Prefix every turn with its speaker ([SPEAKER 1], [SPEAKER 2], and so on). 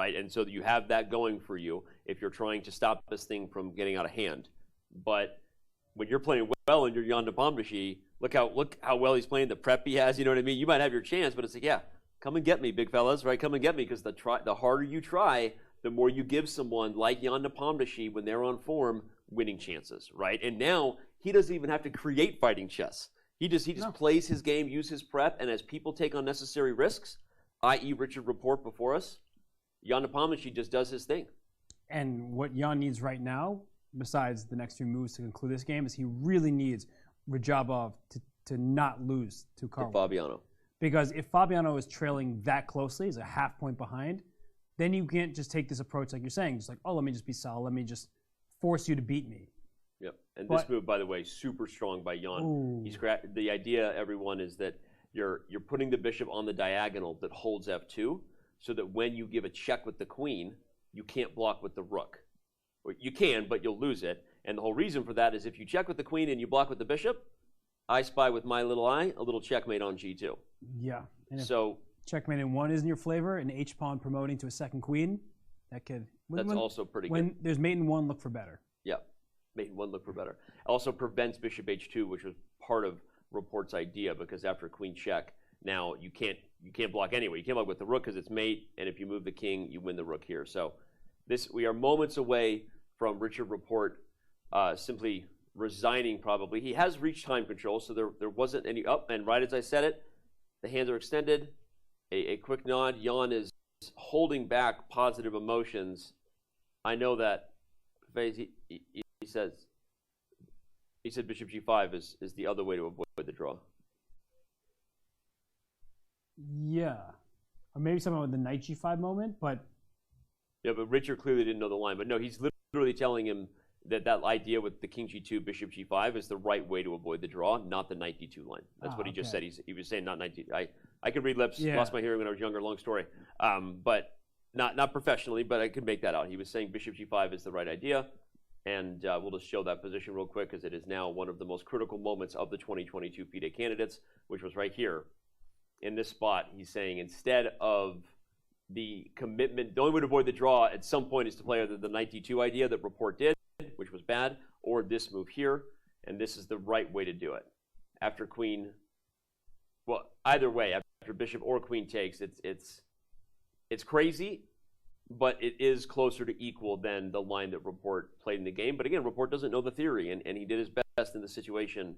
[SPEAKER 1] right? And so you have that going for you if you're trying to stop this thing from getting out of hand. But when you're playing well and you're Jan Nepomniachtchi, look how well he's playing, the prep he has, you know what I mean? You might have your chance, but it's like, yeah, come and get me, big fellas, right? Come and get me, because the harder you try, the more you give someone like Jan Nepomniachtchi, when they're on form, winning chances, right? And now he doesn't even have to create fighting chess. He just plays his game, use his prep, and as people take unnecessary risks, i.e. Richard Rapport before us, Jan Nepomniachtchi just does his thing.
[SPEAKER 2] And what Jan needs right now, besides the next few moves to conclude this game, is he really needs Radjabov to not lose to Karl.
[SPEAKER 1] Fabiano.
[SPEAKER 2] Because if Fabiano is trailing that closely, is a half point behind, then you can't just take this approach like you're saying, just like, oh, let me just be solid, let me just force you to beat me.
[SPEAKER 1] Yep, and this move, by the way, super strong by Jan.
[SPEAKER 2] Ooh.
[SPEAKER 1] The idea, everyone, is that you're putting the bishop on the diagonal that holds f2, so that when you give a check with the queen, you can't block with the rook. Or you can, but you'll lose it. And the whole reason for that is if you check with the queen and you block with the bishop, I spy with my little eye a little checkmate on g2.
[SPEAKER 2] Yeah. And
[SPEAKER 1] so
[SPEAKER 2] checkmate in one is in your flavor, and h-pawn promoting to a second queen, that could...
[SPEAKER 1] That's also pretty good.
[SPEAKER 2] When there's mate in one, look for better.
[SPEAKER 1] Yeah, mate in one, look for better. Also prevents bishop h2, which was part of Rapport's idea, because after queen check, now you can't block anyway. You can't block with the rook because it's mate, and if you move the king, you win the rook here. So we are moments away from Richard Rapport simply resigning probably. He has reached time control, so there wasn't any up, and right as I said it, the hands are extended. A quick nod. Jan is holding back positive emotions. I know that he said bishop g5 is the other way to avoid the draw.
[SPEAKER 2] Yeah. Or maybe something with the knight g5 moment, but...
[SPEAKER 1] Yeah, but Richard clearly didn't know the line. But no, he's literally telling him that idea with the king g2, bishop g5 is the right way to avoid the draw, not the knight d2 line. That's what he just said. He was saying not knight d2. I could read lips. Yeah. Lost my hearing when I was younger. Long story. But not professionally, but I could make that out. He was saying bishop g5 is the right idea. And we'll just show that position real quick, because it is now one of the most critical moments of the 2022 FIDE candidates, which was right here in this spot. He's saying instead of the commitment, the only way to avoid the draw at some point is to play either the knight d2 idea that Rapport did, which was bad, or this move here, and this is the right way to do it. After queen, well, either way, after bishop or queen takes, it's crazy, but it is closer to equal than the line that Rapport played in the game. But again, Rapport doesn't know the theory, and he did his best in the situation